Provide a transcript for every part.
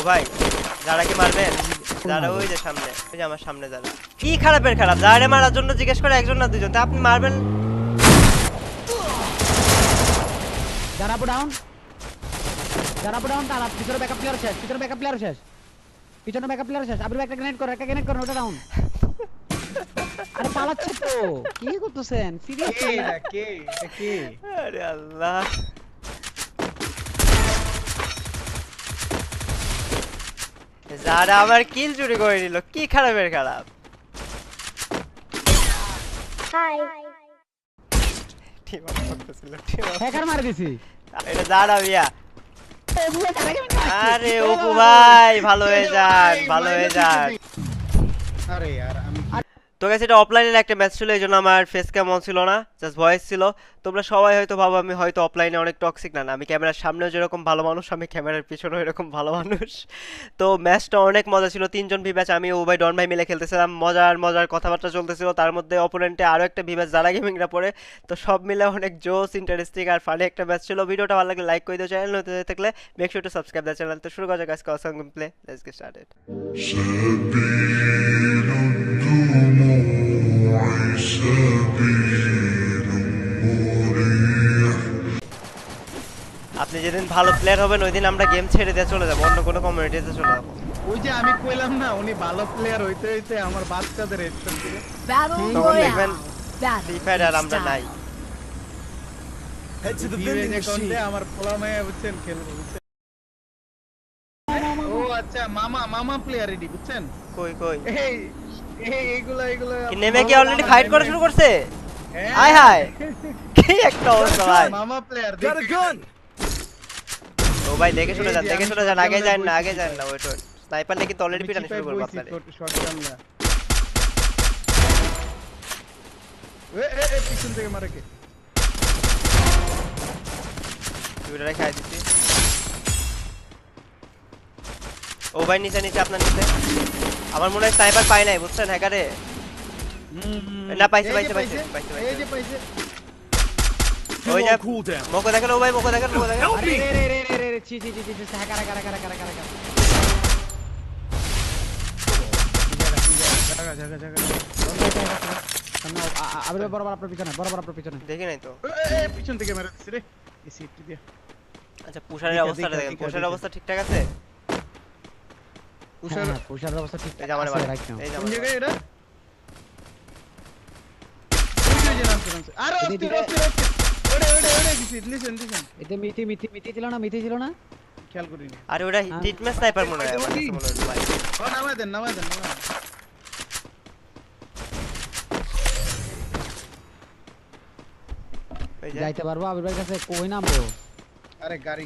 ভাই যারা কি মারবেন? যারা ওই যে সামনে, ওই যে আমার সামনে যারা। কি খারাপের খারাপ? যারা মারার জন্য জিজ্ঞেস করে একজন না দুজন, তা আপনি মারবেন। যারা ডাউন তারা পিছনে ব্যাকআপ প্লেয়ার শেষ, পিছনে ব্যাকআপ প্লেয়ার শেষ। আপনি একটা গ্রেনেড করেন ওটা ডাউন। আরে পালাচ্ছে তো, কি করতেছেন? সিরিয়াসলি কে? আরে আল্লাহ, যারা আমার কিল চুরি করে নিল। কি খারাপের খারাপ? হাই টিম আপ করতেছিল, টিম আপ। হ্যাকার মার দিছি। এটা যারা মিয়া। আরে অপু ভাই ভালো হয়ে যান, ভালো হয়ে যান। আরে यार আমি তো গাইস এটা অফলাইনের একটা ম্যাচ ছিল, এইজন্য আমার ফেস ক্যাম অন ছিল না, জাস্ট ভয়েস ছিল। তোমরা সবাই হয়তো ভাবো আমি হয়তো অফলাইনে অনেক টক্সিক। না, আমি ক্যামেরার সামনেও যেরকম ভালো মানুষ, আমি ক্যামেরার পিছনেও এরকম ভালো মানুষ। তো ম্যাচটা অনেক মজা ছিল, 3জন ভিব্যাচ আমি ও ভাই ডন ভাই মিলে খেলতেছিলাম। মজার কথাবার্তা চলতেছিল, তার মধ্যে অপোনেন্টে আরও একটা ভিব্যাচ যারা গেমিংরা পড়ে। তো সব মিলে অনেক জোস, ইন্টারেস্টিং আর ফানি একটা ম্যাচ ছিল। ভিডিওটা ভালো লাগলে লাইক করে দিও, চ্যানেল নতুন হয়ে থাকলে make sure to subscribe the channel. তো শুরু করা যাক আজকে awesome game play. Let's get started. আপনি যেদিন ভালো প্লেয়ার হবেন ওই দিন আমরা গেম ছেড়ে দিয়ে চলে যাবো, অন্য কোনো কমিউনিটিতে চলে যাবো। ওই যে আমি কইলাম না উনি ভালো প্লেয়ার হইতে হইতে আমার বাচ্চাদের হেডশট দিবে। তখন দেখবেন ফ্রি ফায়ার আর আমরা নাই। Head to the vending machine. আমার পোলা মেয়ে বুঝছেন খেলবো বুঝছেন। ও আচ্ছা মামা প্লেয়ার রেডি বুঝছেন। কই এই এইগুলা কি নেমে কি অলরেডি ফাইট করা শুরু করছে? হ্যাঁ। হাই হাই, কি একটা অবস্থা ভাই। মামা প্লেয়ার Got a gun. ও ভাই দেখে শুনে যান, আগে যান না, ওয়েট স্নাইপার নাকি তো অলরেডি পিটানো শুরু করব আপনারে। শটগান না এ পিছন থেকে মারে কে? দুইটা খাই দিছি। ও ভাই নিচে আপনার নিচে। আমার মনে হয় স্নাইপার পাই নাই বুঝছেন হ্যাকারে। না পাইছে। এই যে পাইছে ওই যে Cool down. মোকো দেখেন, ও ভাই মোকো দেখেন। আরে রে ছি হ্যাকার জায়গা আবির বরাবর আপনার পিছনে দেখি নাই তো। পিছন থেকে মেরে দিছে রে এসি একটু দিয়া। আচ্ছা পুষারের অবস্থাটা দেখেন, পুষারের অবস্থা ঠিকঠাক আছে? পুষারের অবস্থা ঠিক এই যে আমার আছে, রাইট নাও। এই যে কোন আমার জায়গায় এটা? ওই যে নামছে আরে ওরে দিছি লিসেন এতে মিথি ছিল না খেয়াল করিনি। আরে ওটা হিটম্যান স্নাইপার মনে হয়, আমার কাছে মনে হলো ভাই। ও নামায় দেন ওই যে যাইতে পারবো আবির ভাইয়ের কাছে? কই নামবো? আরে গাড়ি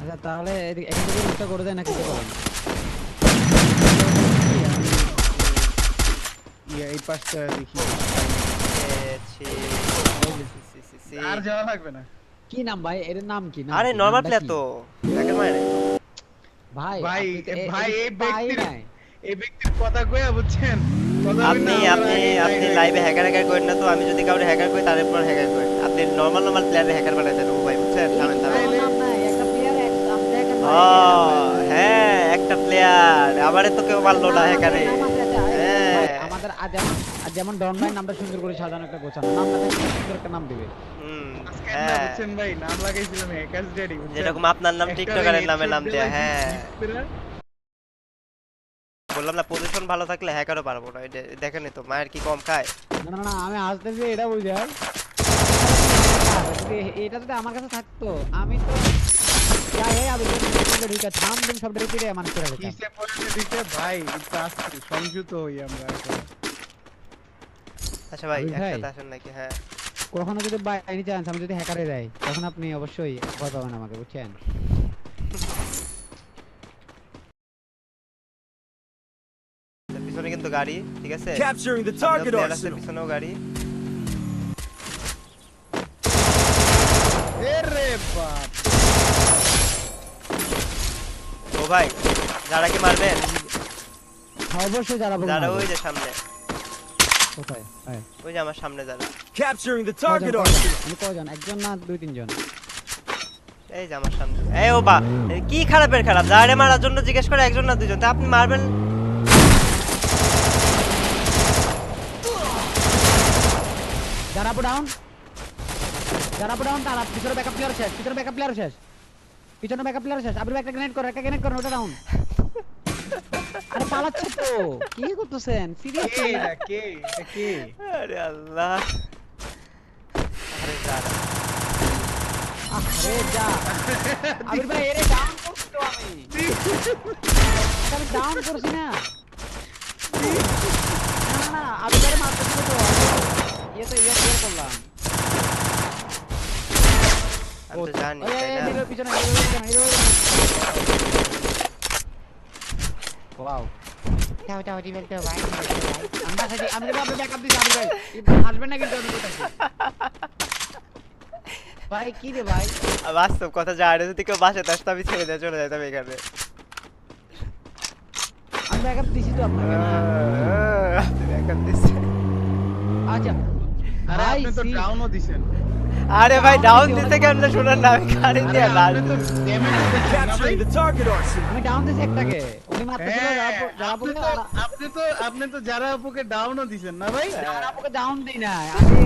আচ্ছা তাহলে এখান থেকে রুটটা করে দেন, নাকি করেন? এই পাশটা দেখি আর যাওয়া লাগবে না। কি নাম ভাই? এর নাম কি? নাম আরে কি? নরমাল নামটা প্লেয়ার কি? তো হ্যাকার মানে নাই। ভাই এই ব্যক্তির কথা কইয়া বুঝছেন আপনি লাইভে হ্যাকার করেন না তো। আমি যদি কাউরে হ্যাকার করি তার উপর হ্যাকার করেন। আপনি নরমাল প্লেয়ারে হ্যাকার বানাই দেন ও ভাই বুঝছেন। থামেন নাম নাই, একটা প্লেয়ার একটা ও হ্যাঁ, একটা প্লেয়ার আমারে তো কেউ মারলো না হ্যাকারে। হ্যাঁ আমাদের আজ যেমন ডন ভাই নামটা সুন্দর করে সাজানো, একটা গোছানো নাম না থাকলে সুন্দর একটা নাম দিবে। হ্যাঁ বুঝছেন ভাই নাম লাগাইছিলাম হ্যাকারস ড্যাডি যেরকম আপনার নাম টিকটকারের নামে নাম দেয়া। হ্যাঁ বললাম না, পজিশন ভালো থাকলে হ্যাকারও পারবো না। দেখেনই তো মায়ের কি কম খায়। না আমি আসতেছি এটা বুঝে আর এটা যদি আমার কাছে থাকতো আমি তো যাই আবি ঢুকে থাম দিন সব রিপিটে মান করে দিতাম। কিসে পড়তে দিতে ভাই একটু আসছি সংযুক্ত হই আমরা এখন। আচ্ছা ভাই আবির ভাই, একসাথে আসেন নাকি? হ্যাঁ কখনো যদি বাই এনি চান্স আমি যদি হ্যাকারে যাই তখন আপনি অবশ্যই ভয় পাবেন আমাকে, বুঝছেন? পিছনে কিন্তু গাড়ি, ঠিক আছে? Capturing the target arsenal. পিছনেও গাড়ি। এরে বাপ ও ভাই যারা কি মারবেন? অবশ্যই যারা ওই যে সামনে, কোথায়? হ্যাঁ ওই যে আমার সামনে যারা। Capturing the target arsenal. আমি কয়জন? একজন না দুই তিনজন? এই যে আমার সামনে। এই ও বা কি খারাপের খারাপ, যারে মারার জন্য জিজ্ঞেস করে একজন না দুজন, তা আপনি মারবেন। জারাপো ডাউন তারা পিছনে ব্যাকআপ প্লেয়ার শেষ, পিছনে ব্যাকআপ প্লেয়ার শেষ। আবির ভাই একটা গ্রেনেড করো ওটা ডাউন। আরে পালাচ্ছে তো, কি করতেছেন সিরিয়াসলি? কে আরে আল্লাহ, আরে যারা আরে যা আবির ভাই, এরে ডাউন করছি তো আমি ডাউন করছি না। না আবির ভাই মারতে ছিল তো, ইয়ে করলাম। আমি তো জানি ওই তাই না? এদিকে পিছনে ওয়াও চাও রিভেল তো ভাই। আমি আপনাকে ব্যাকআপ দিছি আবির ভাই, আসবেন না কিন্তু আমি কোথায় ভাই? কি রে ভাই, বাস্তব কথা, জানে যদি কেউ বাসে আসতো আমি ছেড়ে দিয়ে চলে যেতাম এখানে। আমি ব্যাকআপ দিছি তো আপনাকে না। আপনি ব্যাকআপ দিচ্ছেন। আচ্ছা আরে ভাই, আপনি তো সি- ডাউনও দিছেন। আরে ভাই Down ডাউন দিতে দিতে কেমনে শুনেন না, আমি গাড়ি আরে দিয়ে লাল। আপনি তো ড্যামেজ দিচ্ছেন না ভাই। Capturing the target arsenal. আমি ডাউন দিছি একটাকে, উনি মারতেছিল হ্যাঁ, যারা আপনি তো যারা আপুকে ডাউনও দিছেন না ভাই। যারাপুকে ডাউন দিই না আমি,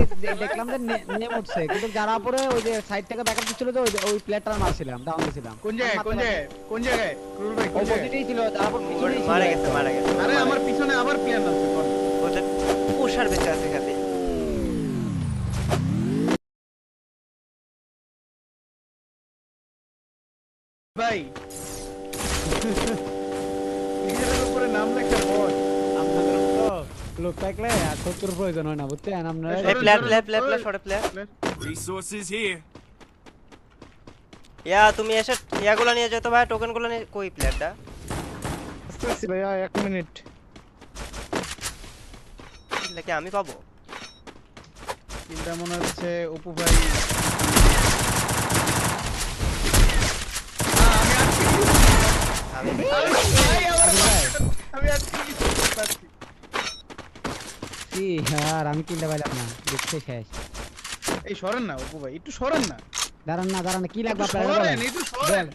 দেখলাম যে নেম উঠছে, কিন্তু যারাপুরে ওই যে সাইড থেকে ব্যাকআপ দিচ্ছিল, তো ওই প্লেয়ারটা মারছিলাম, ডাউন দিছিলাম। কোন জায়গায় ক্রুল ভাই কোন জায়গায়? অপোজিটেই ছিল, যারাপুর পিছনেই ছিল। মারা গেছে মারা গেছে। আরে আমার পিছনে আবার প্লেয়ার আছে কোন? ওদের পোষার বেঁচে আছে খালি। ভাই নিজের উপরে নাম লেখা বল। আপনাদের তো লোক থাকলে আর শত্রুর প্রয়োজন হয় না, বুঝছেন আপনারা? এই player short player. Resources here. ইয়া তুমি এসে ইয়াগুলো নিয়ে যেত ভাই, টোকেনগুলো নিয়ে। কই প্লেয়ারটা? আসতেছি ভাইয়া 1 মিনিট। এগুলা কি আমি পাবো? চিন্তা মনে হচ্ছে অপু ভাই। আমি আমি আজকে কিছু পাচ্ছি। কি আর আমি কিনতে পারলাম না, দেখতে শেষ। এই সরেন না অপু ভাই, একটু সরেন না। দাঁড়ান কি লাগবে একটু আপনার সরেন, বলেন? একটু সরেন।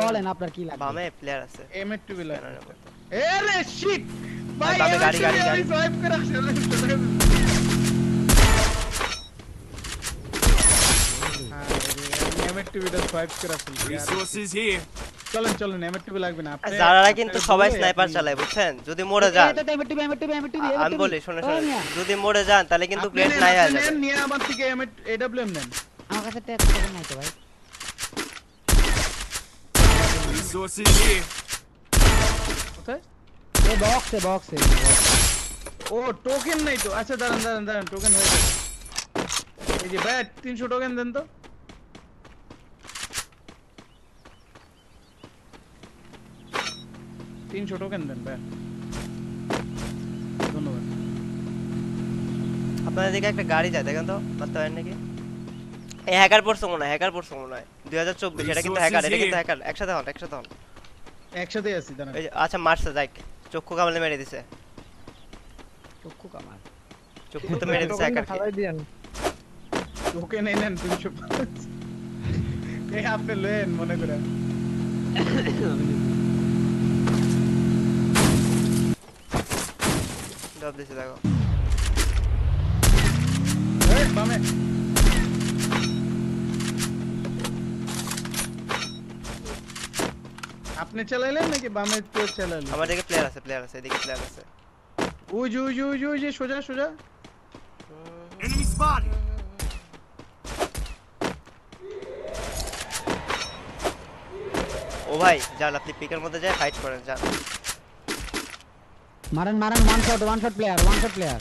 বলেন আপনার কি লাগবে? বামে প্লেয়ার আছে। এম2 বিলা। আরে শিট ভাই, বামে গাড়ি। আমি ড্রাইভ করে আসলে এম2 বিটা সোয়াইপ করে ফেলছি। Resources here. চলেন এম2 লাগবে না আপনি। যারা কিন্তু সবাই স্নাইপার চালায়, বুঝছেন? যদি মরে যান, আমি বলি শোনেন, যদি মরে যান তাহলে কিন্তু আপনি প্লেট নেন, নাই আপনি হয়ে যাবে। নেন, নিয়ে আমার থেকে এডব্লিউএম নেন। আমার কাছে ট্যাগ টোকেন নাই তো ভাই। Resources here. কোথায়? এই বক্সে ও টোকেন নাই তো। আচ্ছা দাঁড়ান টোকেন হয়ে যাবে। এই যে ভাই 300 টোকেন দেন তো। 300 টোকেন দেন ভাই। ধন্যবাদ। আপনাদের দিকে একটা গাড়ি যায়, দেখেন তো মারতে পারেন নাকি? এই হ্যাকার পড়ছে মনে হয় 2024, এটা কিন্তু হ্যাকার। একসাথে হন। একসাথে আছি দাঁড়ান। এই যে, আচ্ছা মারছে, যাইক চক্ষু কামালে মেরে দিছে। চক্ষু কামার। চক্ষু তো মেরে দিছে হ্যাকার। টোকেন এই নেন 305। এই আপনি লেন মনে করে। জব দিছে দেখো। এই বামে। আপনি চালাইলেন নাকি বামে কেউ চালাইলেন? আমার দিকে প্লেয়ার আছে, এদিকে প্লেয়ার আছে। ওই যে সোজা। Enemy spotted. ও ভাই যান, আপনি পিকের মধ্যে যায় ফাইট করেন, যান। মারেন ওয়ান শট প্লেয়ার।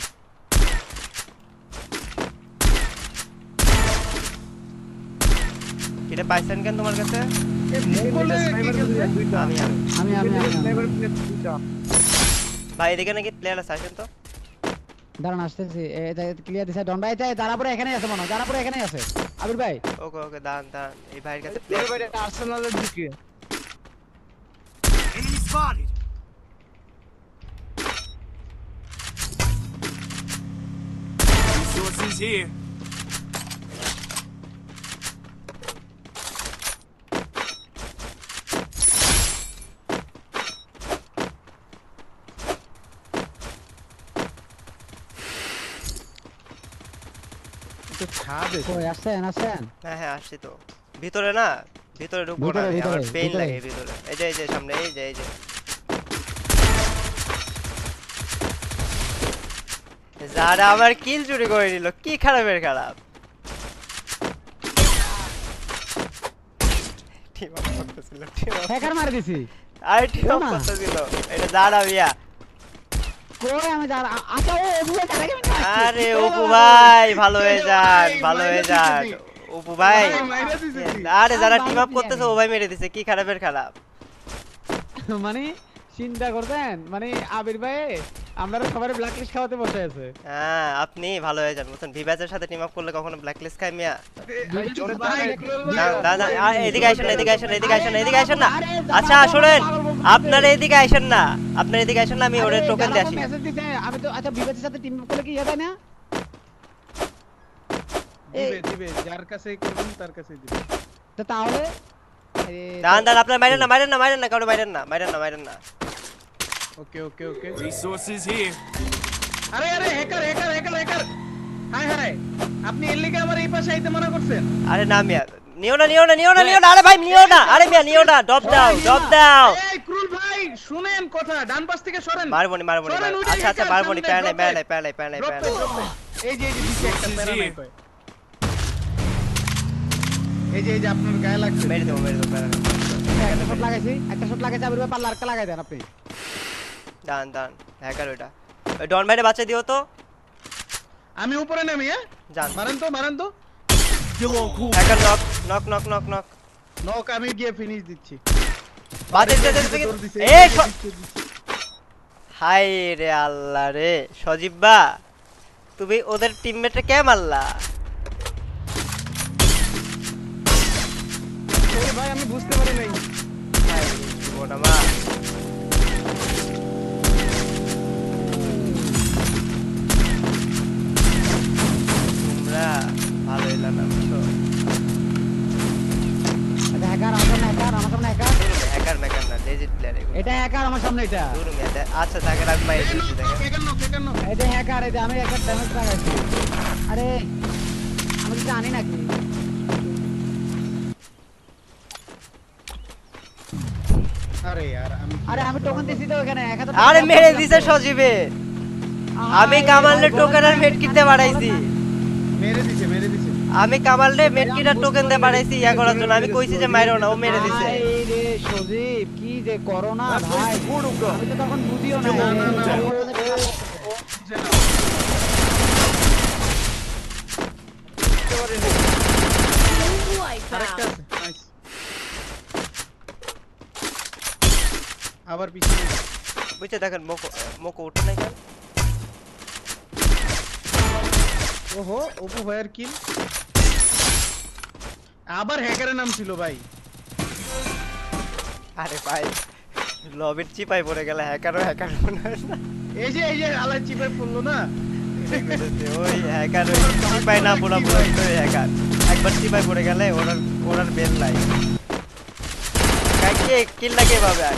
কিরে পাইছেন কেন তোমার কাছে? এই মুকুলে কি খেলছে? আমি আমি ভাই এদিকে নাকি প্লেয়ার আছে, আসেন তো। দাঁড়ান আসতেছি, এটা ক্লিয়ার দিছে ডন ভাই। তাই দাঁড়াপুরে এখানেই আছে মনে হয়, দাঁড়াপুরে এখানেই আছে আবির ভাই। ওকে দাঁড়ান, এই ভাইয়ের কাছে প্লেয়ার। আর্সেনালের দিকে। Enemy spotted. Resources here. তো ছাদে কই আসেন আসেন হ্যাঁ হ্যাঁ আসছি তো ভিতরে না ভিতরে ঢুকবো না ভিতরে, আমি, আমার ভিতরে, পেইন ভিতরে। লাগে ভিতরে এই যে সামনে এই যে যারা আমার কিল চুরি করে নিল কি খারাপের খারাপ টিম আপ করতেছিল টিম আপ হ্যাকার মারি দিছি আর টিম আপ ওমা। করতেছিল এটা যারা মিয়া কই আমি যার আচ্ছা ও বুঝে কারে কেমন আরে অপু ভাই ভালো হয়ে যান ভালো হয়ে যান অপু ভাই মাইরা দিছে তুই। আরে যারা আর টিম ভালো আপ করতেছে ও ভাই মেরে দিছে কি খারাপের খারাপ মানে চিন্তা করতেন মানে আবির ভাই আমরা সবাই ব্ল্যাক লিস্ট খাওয়াতে বসে আছে হ্যাঁ আপনি ভালো হয়ে যান বুঝছেন ভিভাজের সাথে টিম আপ করলে কখনো ব্ল্যাক লিস্ট খাই মিয়া ভাই, চোরে ভাই, না না এদিকে আসেন না এদিকে আসেন না এদিকে আসেন না এদিকে আসেন না আচ্ছা শুনেন আপনার এদিকে আসেন না আপনার এদিকে আসেন না আমি ওরে টোকেন দিয়ে আসি মেসেজ দিতে আমি তো আচ্ছা বিবেকের সাথে টিম করলে কি ইয়ে দেয় না দিবে দিবে যার কাছে করবেন তার কাছে দিবে তো তাহলে আরে, দাঁড়ান দাঁড়ান আপনার মারেন না কারো মারেন না ওকে ওকে ওকে Resources here. আরে আরে hacker hacker hacker hacker high high আপনি এর লিগে আমার এই পাশে আইতে মানা করছেন আরে না মিয়া নিও না আরে ভাই নিও না আরে মিয়া নিও না ড্রপ দাও এই ক্রুল ভাই শুনেন কথা ডান পাশ থেকে সরেন মারবনি সরেন, উঠে আচ্ছা গেছে, মারবনি সামনে, প্যান drop it. নাই Drop it, drop it. এই যে দিচ্ছে একটা প্যারা নাই কয়। এই যে আপনার গায়ে লাগছে মেরে দেবো প্যান একটা শট লাগাইছি আবির ভাই পাল্লা আরেকটা লাগাই দেন আপনি দান হ্যাকার ওটা ওই ডন ভাইরে বাচ্চা দিও তো আমি উপরে নামি হ্যাঁ জান মারেন তো Still on cool. Hacker knock knock আমি গিয়ে ফিনিশ দিচ্ছি বাদে দৌড় দিছে, এই দিচ্ছে। হাই রে আল্লাহ রে সজীববা তুমি ওদের টিমমেটে কে মারলা ওরে ভাই আমি বুঝতে পারি নাই হাই রে জীবন আমার তোমরা ভালো এলা না বুঝছো এটা হ্যাকার আমার সামনে হ্যাকার হ্যাকার মেকার না লেজিট প্লেয়ার এগুলো এটা হ্যাকার আমার সামনে এটা দূর মেয়ে আচ্ছা তাকে রাখ মাই দিচ্ছি দেখেন কেন এটা হ্যাকার এটা আমি একটা ড্যামেজ লাগাইছি আরে আমি কি জানি নাকি আরে यार আরে আমি টোকেন দিছি তো এখানে 1000 আরে মেরে দিছে সজীবে আমি কামাললে টোকেন আর মেডকিট দিয়ে বাড়াইছি মেরে দিছে আমি কামাললে মেডকিট আর টোকেন দিয়ে বাড়াইছি ইয়া করার জন্য আমি কইছি যে মাইরো না ও মেরে দিছে ভাই রে সজীব কি যে করোনা ভাই আমি তো তখন বুঝিও না আরেকটা আছে নাইস আবার পিছনে বুঝছে দেখেন মোকো উঠে নাই কেন ওহো অপু ভাইয়ের কিল আবার হ্যাকারের নাম ছিল ভাই আরে ভাই লবির চিপাই পড়ে গেল হ্যাকার মনে হয় না এই যে আলাই চিপে পড়লো না ওই হ্যাকার ওই চিপাই না পড়া তো হ্যাকার একবার চিপাই পড়ে গেলে ওনার বেল নাই কাকে কিল লাগে পাবে আর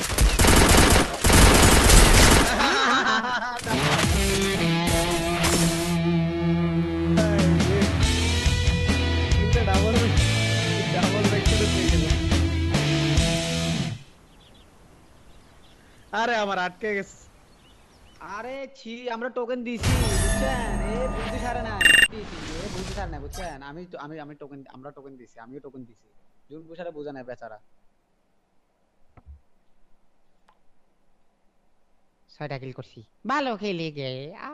আরে আমার আটকে গেছে আরে ছি আমরা টোকেন দিছি বুঝছেন এ বুঝতে ছাড়ে না বুঝতে ছাড়ে না বুঝছেন আমি টোকেন আমরা টোকেন দিছি আমিও টোকেন দিছি জুন বুঝারে বোঝা না বেচারা 6টা কিল করছি ভালো খেলে গে আ